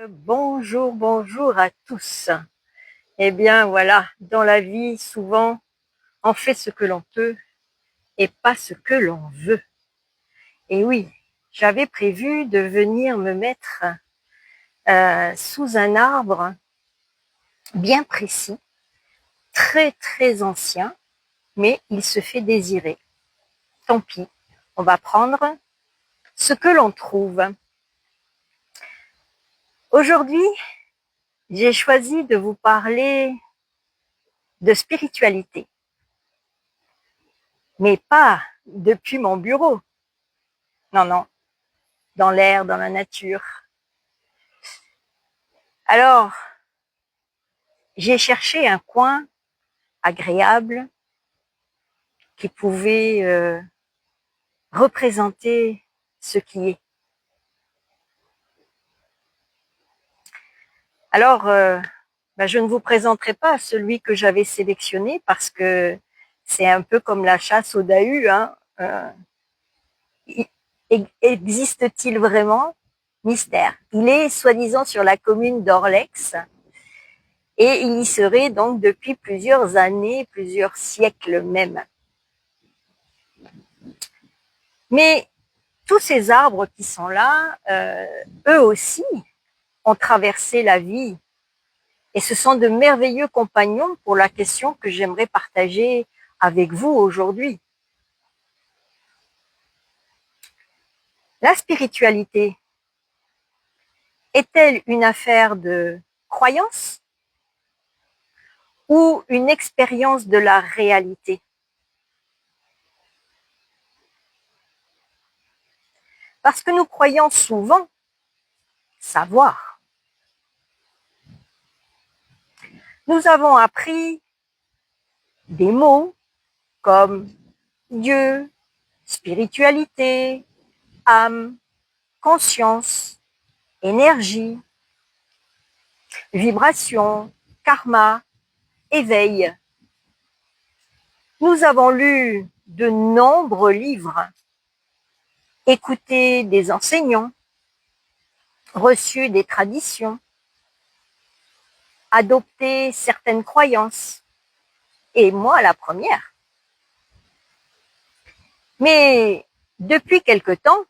Bonjour, bonjour à tous. Eh bien voilà, dans la vie, souvent, on fait ce que l'on peut et pas ce que l'on veut. Et oui, j'avais prévu de venir me mettre sous un arbre bien précis, très très ancien, mais il se fait désirer. Tant pis, on va prendre ce que l'on trouve. Aujourd'hui, j'ai choisi de vous parler de spiritualité, mais pas depuis mon bureau. Non, non, dans l'air, dans la nature. Alors, j'ai cherché un coin agréable qui pouvait représenter ce qui est. Alors, je ne vous présenterai pas celui que j'avais sélectionné parce que c'est un peu comme la chasse au Dahu. Hein. Existe-t-il vraiment? Mystère. Il est soi-disant sur la commune d'Orlex et il y serait donc depuis plusieurs années, plusieurs siècles même. Mais tous ces arbres qui sont là, eux aussi ont traversé la vie et ce sont de merveilleux compagnons pour la question que j'aimerais partager avec vous aujourd'hui. La spiritualité est-elle une affaire de croyance ou une expérience de la réalité? Parce que nous croyons souvent savoir. Nous avons appris des mots comme Dieu, spiritualité, âme, conscience, énergie, vibration, karma, éveil. Nous avons lu de nombreux livres, écouté des enseignants, reçu des traditions, adopté certaines croyances, et moi la première. Mais depuis quelque temps,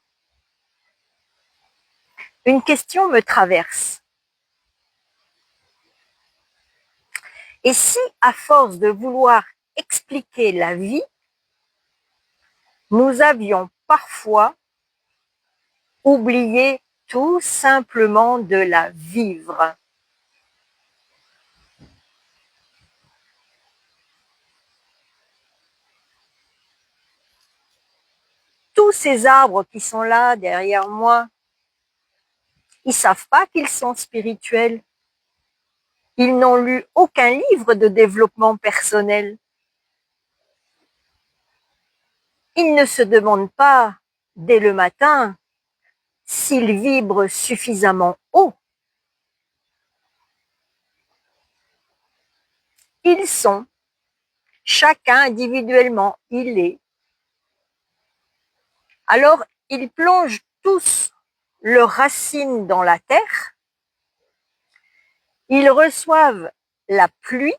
une question me traverse. Et si, à force de vouloir expliquer la vie, nous avions parfois oublié tout simplement de la vivre? Tous ces arbres qui sont là derrière moi, ils savent pas qu'ils sont spirituels. Ils n'ont lu aucun livre de développement personnel. Ils ne se demandent pas, dès le matin, s'ils vibrent suffisamment haut. Ils sont, chacun individuellement, il est. Alors, ils plongent tous leurs racines dans la terre. Ils reçoivent la pluie,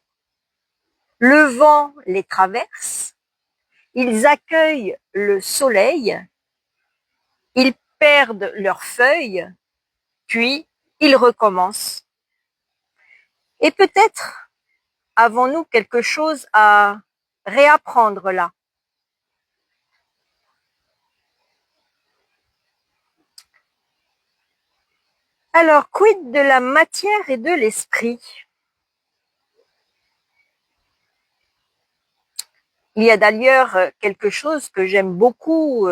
le vent les traverse, ils accueillent le soleil, ils perdent leurs feuilles, puis ils recommencent. Et peut-être avons-nous quelque chose à réapprendre là. Alors, quid de la matière et de l'esprit? Il y a d'ailleurs quelque chose que j'aime beaucoup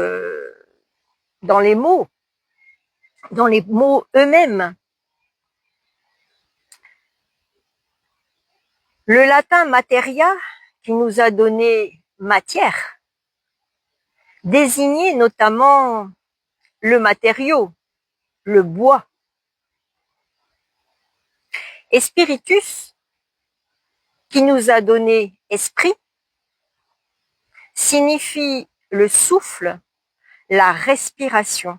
dans les mots eux-mêmes. Le latin materia, qui nous a donné matière, désignait notamment le matériau, le bois. Et spiritus, qui nous a donné esprit, signifie le souffle, la respiration.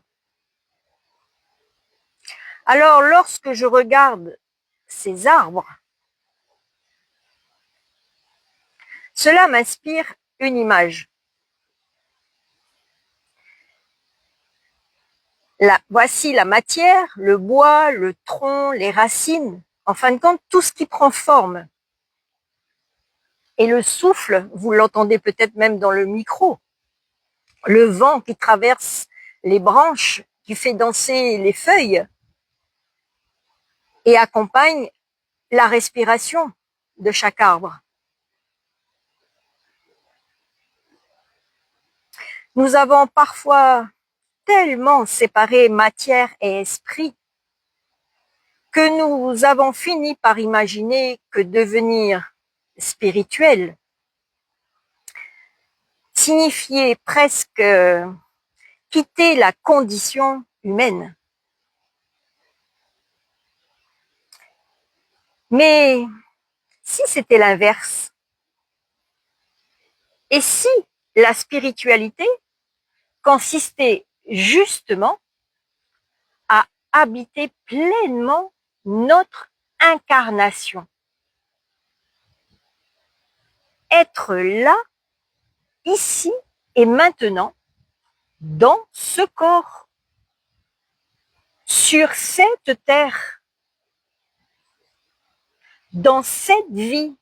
Alors, lorsque je regarde ces arbres, cela m'inspire une image. Voici la matière, le bois, le tronc, les racines, en fin de compte, tout ce qui prend forme. Et le souffle, vous l'entendez peut-être même dans le micro, le vent qui traverse les branches, qui fait danser les feuilles et accompagne la respiration de chaque arbre. Nous avons parfois tellement séparé matière et esprit que nous avons fini par imaginer que devenir spirituel signifiait presque quitter la condition humaine. Mais si c'était l'inverse, et si la spiritualité consistait justement à habiter pleinement notre incarnation, être là, ici et maintenant, dans ce corps, sur cette terre, dans cette vie,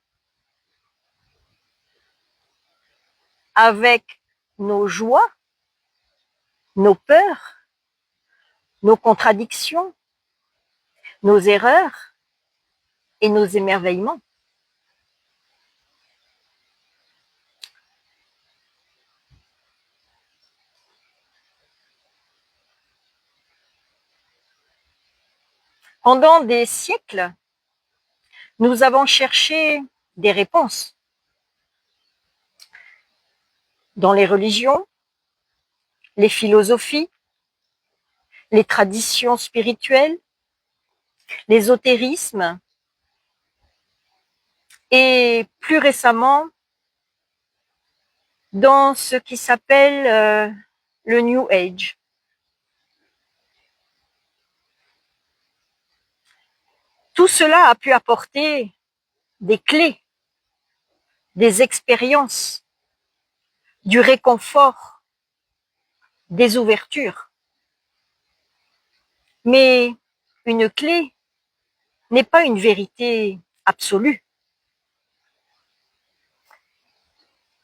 avec nos joies, nos peurs, nos contradictions, nos erreurs et nos émerveillements. Pendant des siècles, nous avons cherché des réponses dans les religions, les philosophies, les traditions spirituelles, l'ésotérisme et plus récemment dans ce qui s'appelle le New Age. Tout cela a pu apporter des clés, des expériences, du réconfort, des ouvertures. Mais une clé n'est pas une vérité absolue.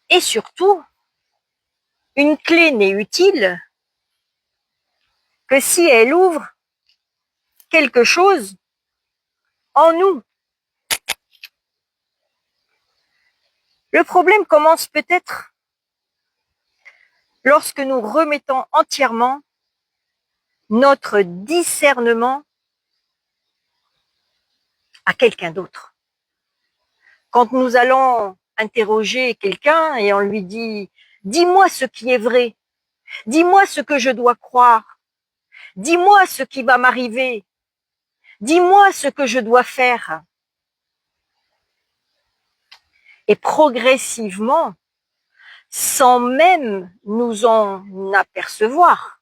Et surtout, une clé n'est utile que si elle ouvre quelque chose en nous. Le problème commence peut-être lorsque nous remettons entièrement notre discernement à quelqu'un d'autre. Quand nous allons interroger quelqu'un et on lui dit « Dis-moi ce qui est vrai, dis-moi ce que je dois croire, dis-moi ce qui va m'arriver, dis-moi ce que je dois faire. » Et progressivement, sans même nous en apercevoir,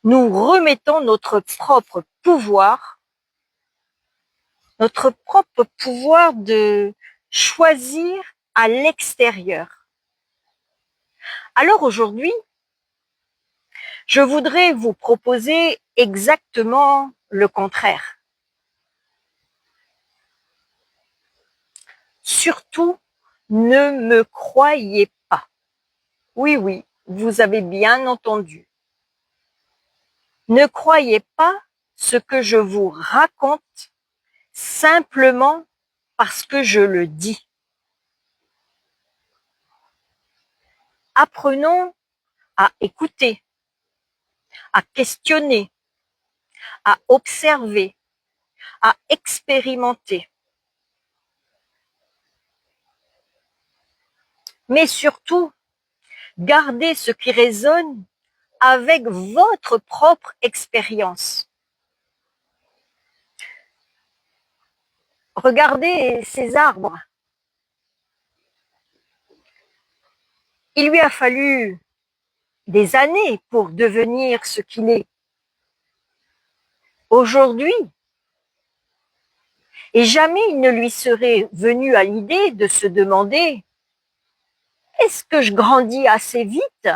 nous remettons notre propre pouvoir de choisir à l'extérieur. Alors aujourd'hui, je voudrais vous proposer exactement le contraire. Surtout, ne me croyez pas. Oui, oui, vous avez bien entendu. Ne croyez pas ce que je vous raconte simplement parce que je le dis. Apprenons à écouter, à questionner, à observer, à expérimenter. Mais surtout, gardez ce qui résonne avec votre propre expérience. Regardez ces arbres. Il lui a fallu des années pour devenir ce qu'il est. aujourd'hui. Et jamais il ne lui serait venu à l'idée de se demander: est-ce que je grandis assez vite?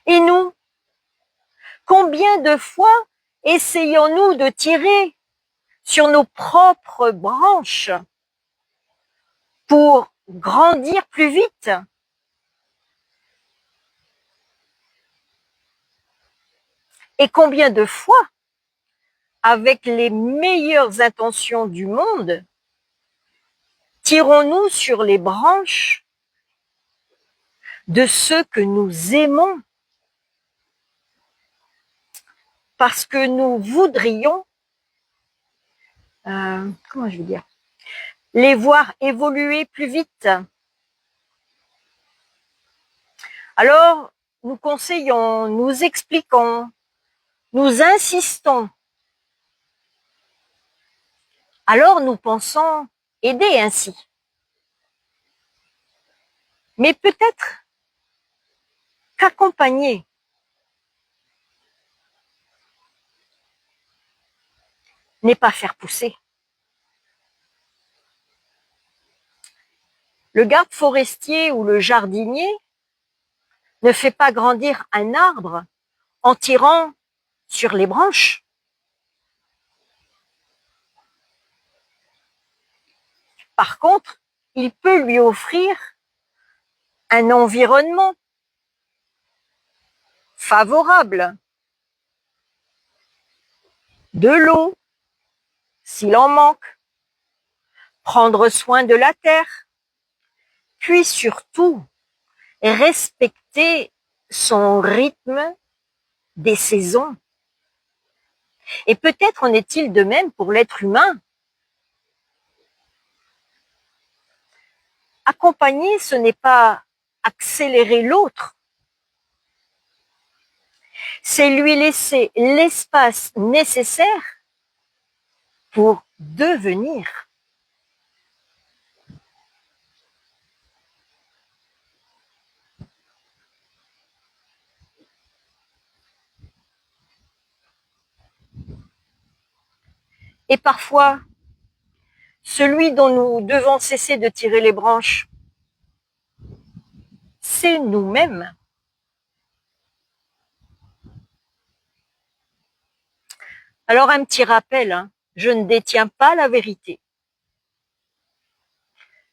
Et nous, combien de fois essayons-nous de tirer sur nos propres branches pour grandir plus vite? Et combien de fois, avec les meilleures intentions du monde, tirons-nous sur les branches de ceux que nous aimons parce que nous voudrions, comment je vais dire, les voir évoluer plus vite. Alors, nous conseillons, nous expliquons, nous insistons. Alors, nous pensons aider ainsi. Mais peut-être qu'accompagner n'est pas faire pousser. Le garde forestier ou le jardinier ne fait pas grandir un arbre en tirant sur les branches. Par contre, il peut lui offrir un environnement favorable, de l'eau, s'il en manque, prendre soin de la terre, puis surtout respecter son rythme des saisons. Et peut-être en est-il de même pour l'être humain. Accompagner, ce n'est pas accélérer l'autre, c'est lui laisser l'espace nécessaire pour devenir. Et parfois, celui dont nous devons cesser de tirer les branches, c'est nous-mêmes. Alors un petit rappel, hein, je ne détiens pas la vérité.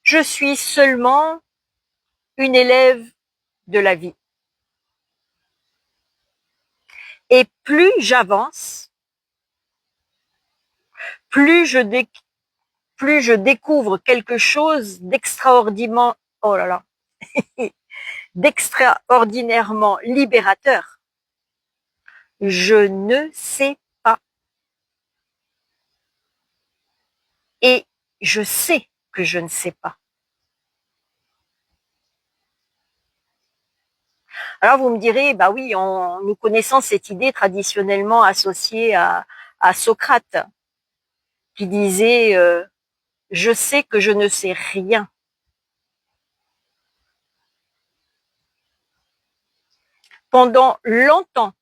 Je suis seulement une élève de la vie. Et plus j'avance, plus je découvre quelque chose d'extraordinairement, oh là là, d'extraordinairement libérateur. Je ne sais pas. Et je sais que je ne sais pas. Alors vous me direz, bah oui, nous connaissons cette idée traditionnellement associée à Socrate, qui disait je sais que je ne sais rien. Pendant longtemps,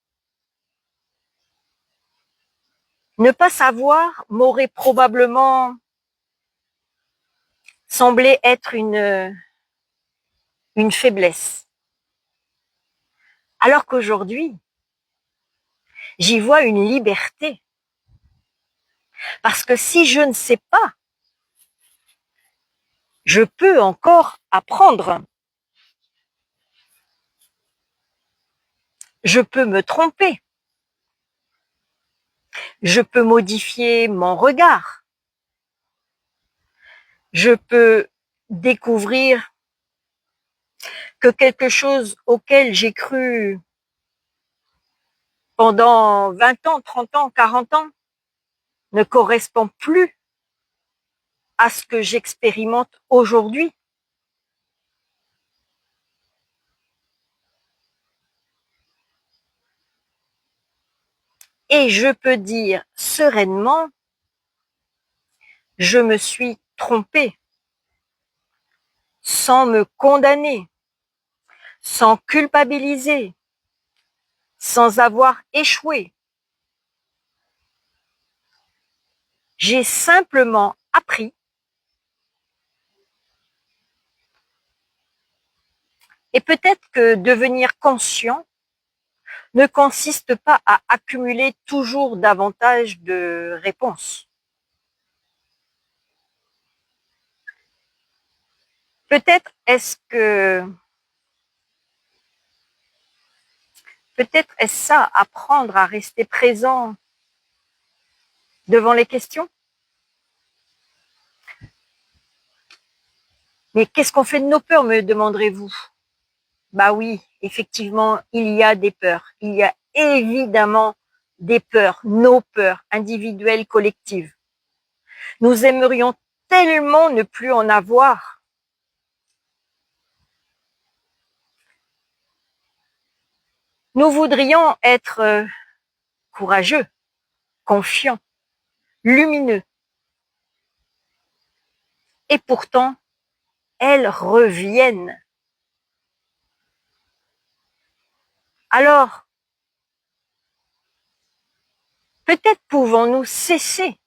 ne pas savoir m'aurait probablement semblé être une faiblesse. Alors qu'aujourd'hui, j'y vois une liberté. Parce que si je ne sais pas, je peux encore apprendre. Je peux me tromper. Je peux modifier mon regard. Je peux découvrir que quelque chose auquel j'ai cru pendant 20 ans, 30 ans, 40 ans ne correspond plus à ce que j'expérimente aujourd'hui. Et je peux dire sereinement, je me suis trompée, sans me condamner, sans culpabiliser, sans avoir échoué. J'ai simplement appris et peut-être que devenir conscient ne consiste pas à accumuler toujours davantage de réponses. Peut-être est-ce ça, apprendre à rester présent devant les questions? Mais qu'est-ce qu'on fait de nos peurs, me demanderez-vous? Bah oui, effectivement, il y a des peurs. Il y a évidemment des peurs, nos peurs individuelles, collectives. Nous aimerions tellement ne plus en avoir. Nous voudrions être courageux, confiants, lumineux. Et pourtant, elles reviennent. Alors, peut-être pouvons-nous cesser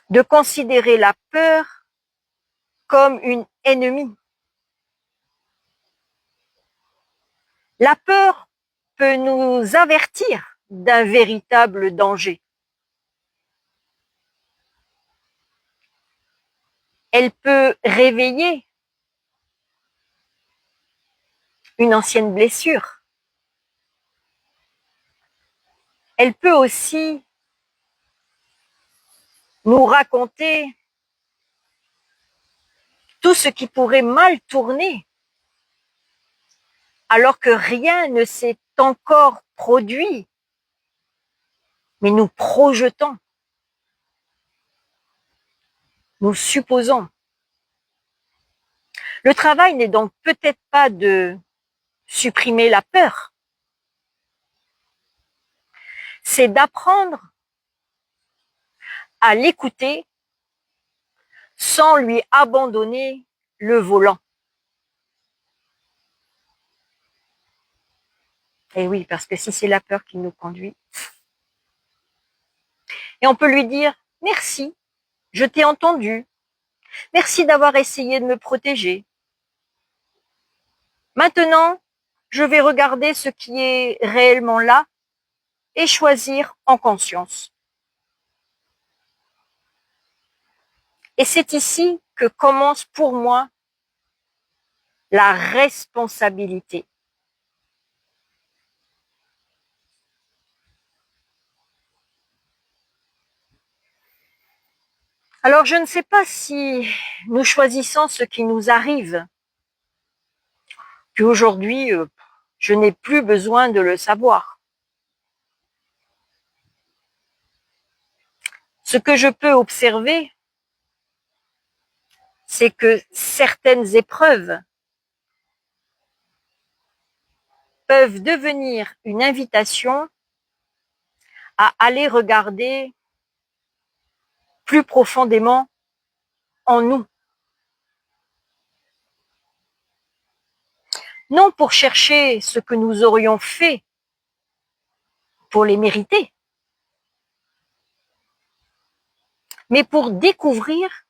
de considérer la peur comme une ennemie. La peur peut nous avertir d'un véritable danger. Elle peut réveiller une ancienne blessure. Elle peut aussi nous raconter tout ce qui pourrait mal tourner, alors que rien ne s'est encore produit, mais nous projetons, nous supposons. Le travail n'est donc peut-être pas de supprimer la peur, c'est d'apprendre à l'écouter sans lui abandonner le volant. Et oui, parce que si c'est la peur qui nous conduit, et on peut lui dire merci, je t'ai entendu, merci d'avoir essayé de me protéger. Maintenant, je vais regarder ce qui est réellement là et choisir en conscience. Et c'est ici que commence pour moi la responsabilité. Alors, je ne sais pas si nous choisissons ce qui nous arrive. Puis aujourd'hui, je n'ai plus besoin de le savoir. Ce que je peux observer, c'est que certaines épreuves peuvent devenir une invitation à aller regarder plus profondément en nous. Non pour chercher ce que nous aurions fait pour les mériter, mais pour découvrir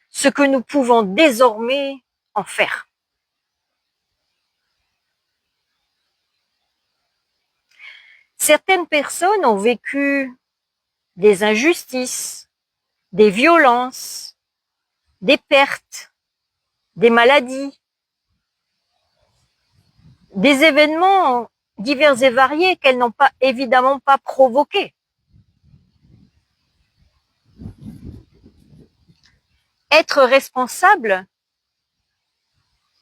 ce que nous pouvons désormais en faire. Certaines personnes ont vécu des injustices, des violences, des pertes, des maladies, des événements divers et variés qu'elles n'ont pas évidemment pas provoqués. Être responsable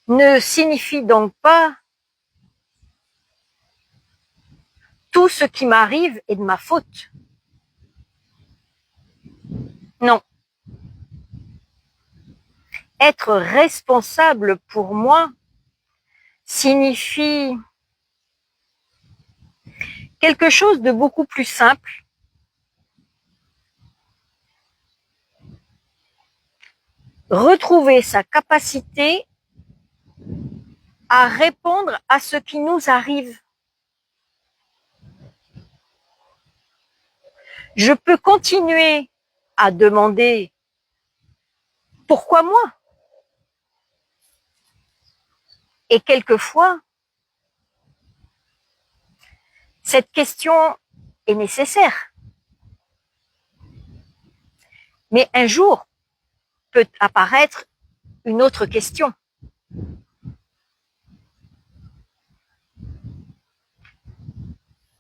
ne signifie donc pas tout ce qui m'arrive est de ma faute. Non. Être responsable pour moi signifie quelque chose de beaucoup plus simple. Retrouver sa capacité à répondre à ce qui nous arrive. Je peux continuer à demander pourquoi moi? Et quelquefois, cette question est nécessaire. Mais un jour peut apparaître une autre question.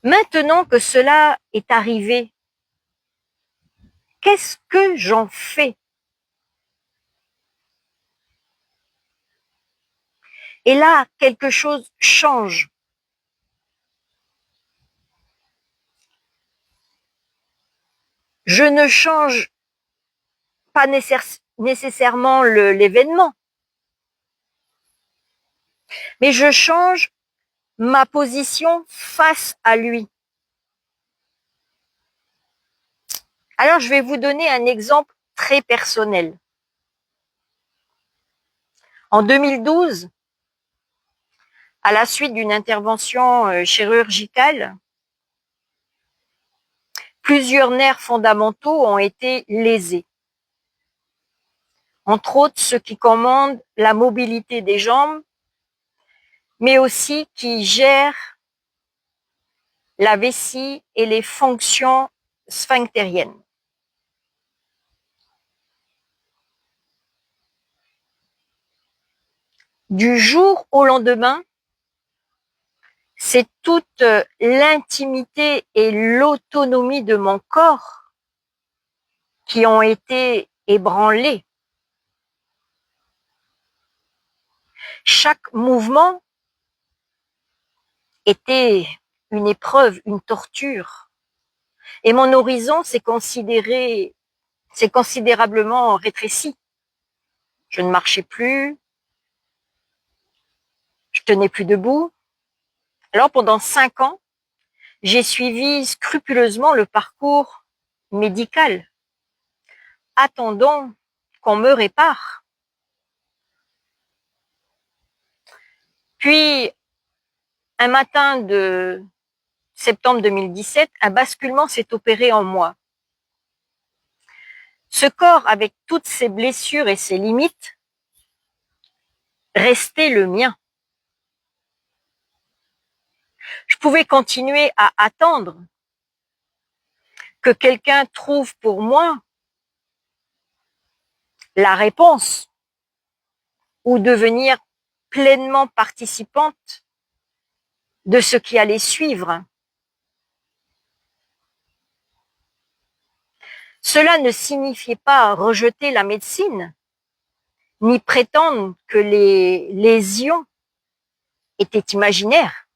Maintenant que cela est arrivé, qu'est-ce que j'en fais? Et là, quelque chose change. Je ne change pas nécessairement l'événement, mais je change ma position face à lui. Alors, je vais vous donner un exemple très personnel. En 2012, à la suite d'une intervention chirurgicale, plusieurs nerfs fondamentaux ont été lésés. Entre autres, ceux qui commandent la mobilité des jambes, mais aussi qui gèrent la vessie et les fonctions sphinctériennes. Du jour au lendemain, c'est toute l'intimité et l'autonomie de mon corps qui ont été ébranlées. Chaque mouvement était une épreuve, une torture. Et mon horizon s'est considérablement rétréci. Je ne marchais plus, je tenais plus debout. Alors pendant 5 ans, j'ai suivi scrupuleusement le parcours médical, attendant qu'on me répare. Puis, un matin de septembre 2017, un basculement s'est opéré en moi. Ce corps, avec toutes ses blessures et ses limites, restait le mien. Je pouvais continuer à attendre que quelqu'un trouve pour moi la réponse ou devenir pleinement participante de ce qui allait suivre. Cela ne signifiait pas rejeter la médecine, ni prétendre que les lésions étaient imaginaires.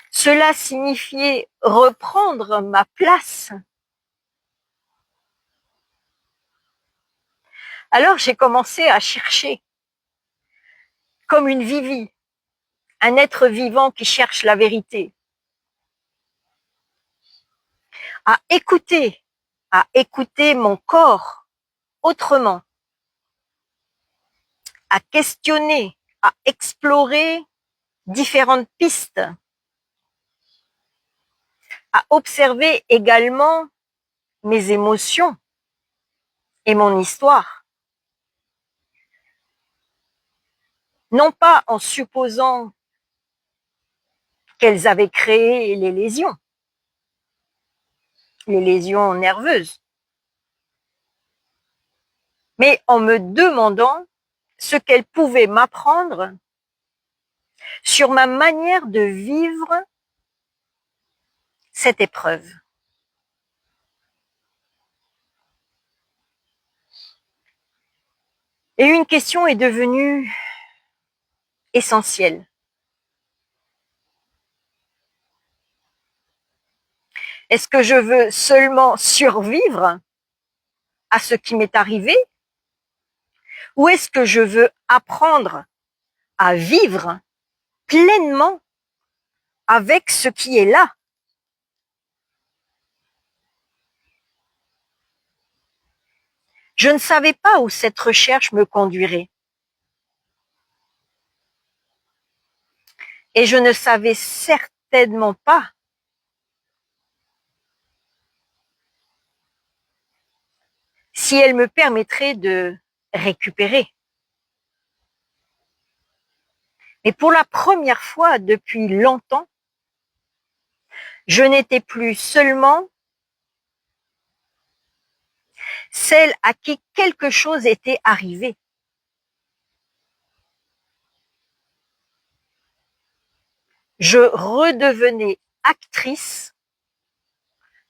Cela signifiait reprendre ma place. Alors j'ai commencé à chercher, comme une Vivi, un être vivant qui cherche la vérité, à écouter mon corps autrement, à questionner, à explorer différentes pistes, à observer également mes émotions et mon histoire. Non pas en supposant qu'elles avaient créé les lésions nerveuses, mais en me demandant ce qu'elles pouvaient m'apprendre sur ma manière de vivre cette épreuve. Et une question est devenue essentielle. Est-ce que je veux seulement survivre à ce qui m'est arrivé, ou est-ce que je veux apprendre à vivre pleinement avec ce qui est là? Je ne savais pas où cette recherche me conduirait. Et je ne savais certainement pas si elle me permettrait de récupérer. Mais pour la première fois depuis longtemps, je n'étais plus seulement celle à qui quelque chose était arrivé. Je redevenais actrice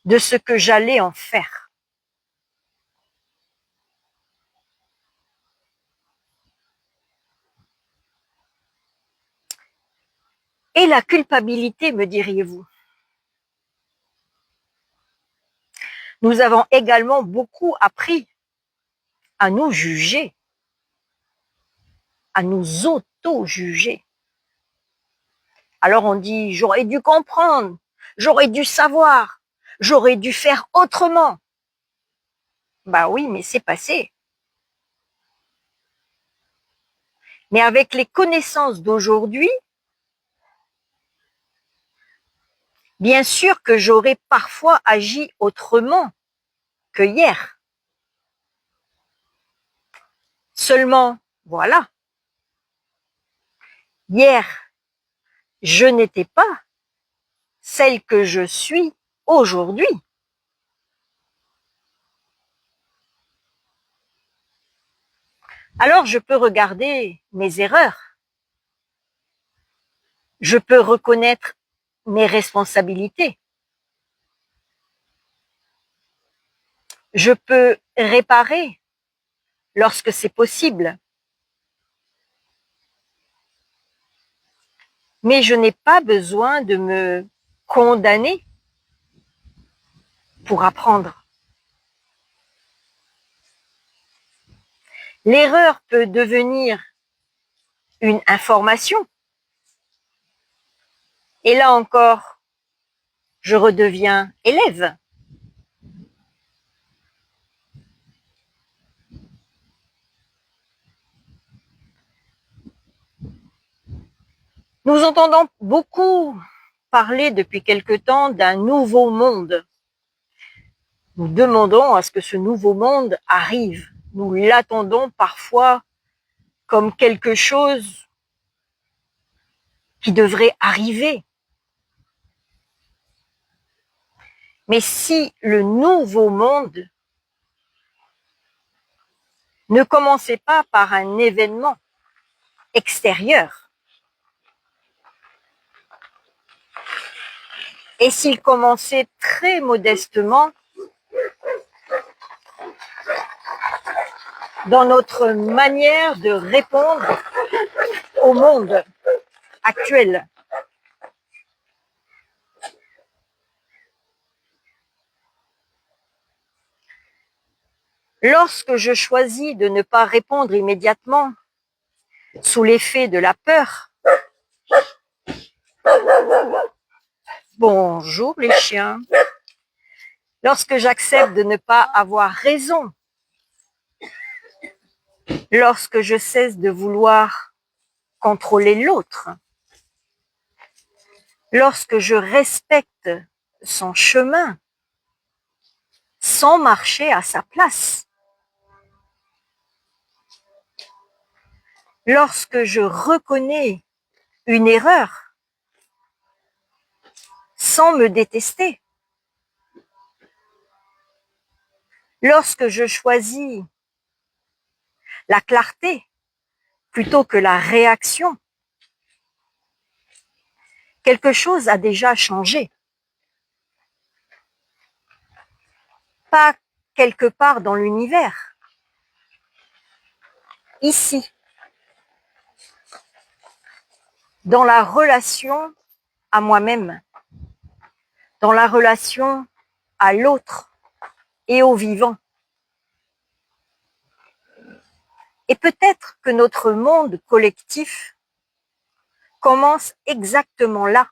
de ce que j'allais en faire. Et la culpabilité, me diriez-vous? Nous avons également beaucoup appris à nous juger, à nous auto-juger. Alors on dit, j'aurais dû comprendre, j'aurais dû savoir, j'aurais dû faire autrement. Bah oui, mais c'est passé. Mais avec les connaissances d'aujourd'hui, bien sûr que j'aurais parfois agi autrement que hier. Seulement, voilà, hier, je n'étais pas celle que je suis aujourd'hui. Alors je peux regarder mes erreurs. Je peux reconnaître mes responsabilités. Je peux réparer lorsque c'est possible. Mais je n'ai pas besoin de me condamner pour apprendre. L'erreur peut devenir une information. Et là encore, je redeviens élève. Nous entendons beaucoup parler depuis quelque temps d'un nouveau monde. Nous demandons à ce que ce nouveau monde arrive. Nous l'attendons parfois comme quelque chose qui devrait arriver. Mais si le nouveau monde ne commençait pas par un événement extérieur, et s'il commençait très modestement dans notre manière de répondre au monde actuel. Lorsque je choisis de ne pas répondre immédiatement sous l'effet de la peur, bonjour les chiens, lorsque j'accepte de ne pas avoir raison, lorsque je cesse de vouloir contrôler l'autre, lorsque je respecte son chemin sans marcher à sa place, lorsque je reconnais une erreur sans me détester, lorsque je choisis la clarté plutôt que la réaction, quelque chose a déjà changé. Pas quelque part dans l'univers. Ici. Dans la relation à moi-même. Dans la relation à l'autre et au vivant. Et peut-être que notre monde collectif commence exactement là.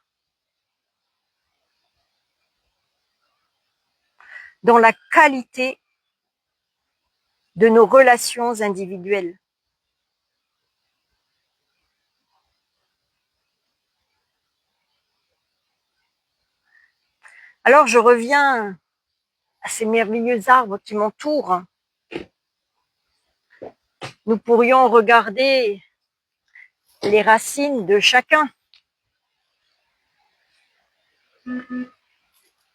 Dans la qualité de nos relations individuelles. Alors je reviens à ces merveilleux arbres qui m'entourent. Nous pourrions regarder les racines de chacun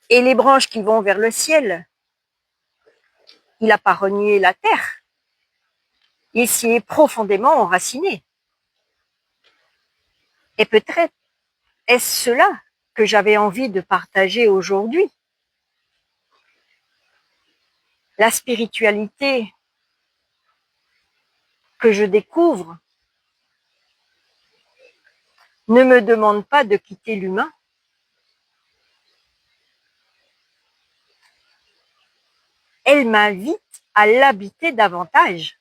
et les branches qui vont vers le ciel. Il n'a pas renié la terre. Il s'y est profondément enraciné. Et peut-être est-ce cela que j'avais envie de partager aujourd'hui. La spiritualité que je découvre ne me demande pas de quitter l'humain. Elle m'invite à l'habiter davantage,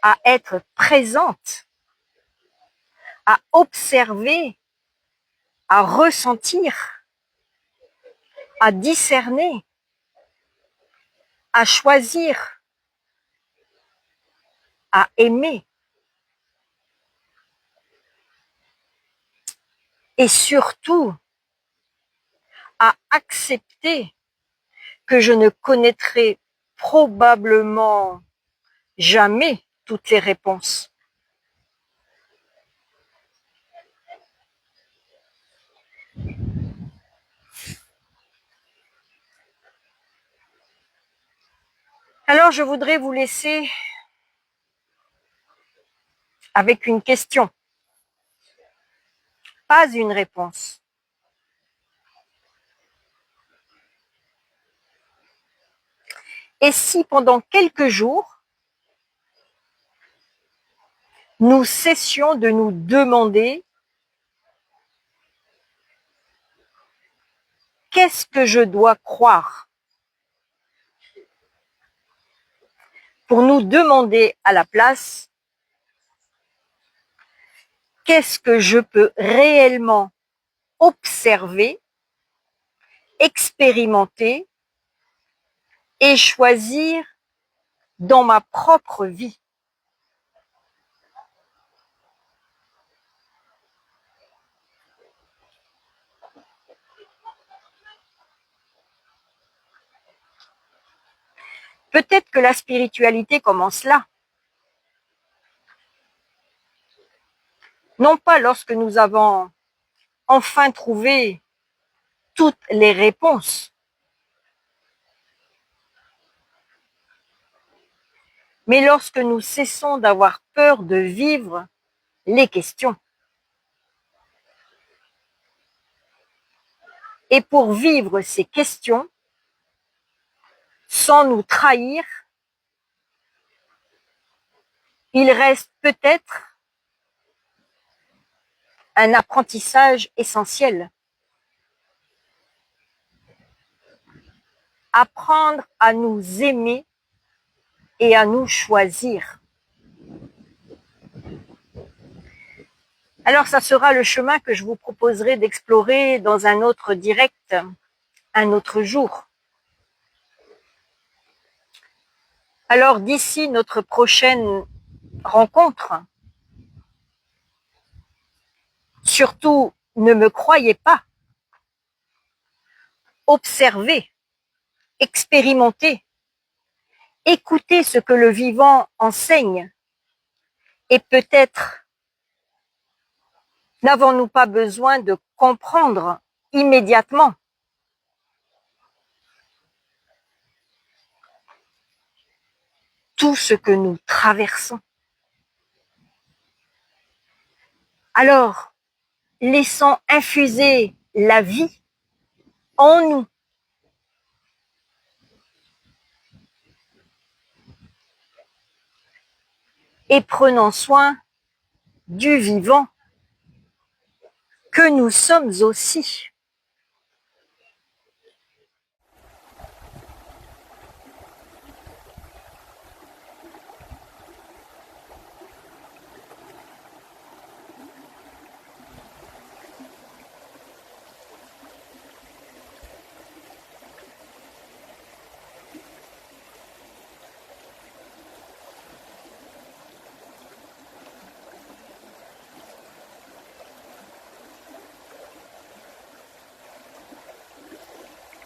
à être présente, à observer, à ressentir, à discerner, à choisir, à aimer. Et surtout, à accepter que je ne connaîtrai probablement jamais toutes les réponses. Alors, je voudrais vous laisser avec une question, pas une réponse. Et si pendant quelques jours, nous cessions de nous demander qu'est-ce que je dois croire, pour nous demander à la place qu'est-ce que je peux réellement observer, expérimenter et choisir dans ma propre vie. Peut-être que la spiritualité commence là. Non pas lorsque nous avons enfin trouvé toutes les réponses, mais lorsque nous cessons d'avoir peur de vivre les questions. Et pour vivre ces questions, sans nous trahir, il reste peut-être un apprentissage essentiel. Apprendre à nous aimer et à nous choisir. Alors, ça sera le chemin que je vous proposerai d'explorer dans un autre direct, un autre jour. Alors, d'ici notre prochaine rencontre, surtout, ne me croyez pas. Observez, expérimentez, écoutez ce que le vivant enseigne et peut-être n'avons-nous pas besoin de comprendre immédiatement tout ce que nous traversons. Alors, laissons infuser la vie en nous. Et prenons soin du vivant que nous sommes aussi.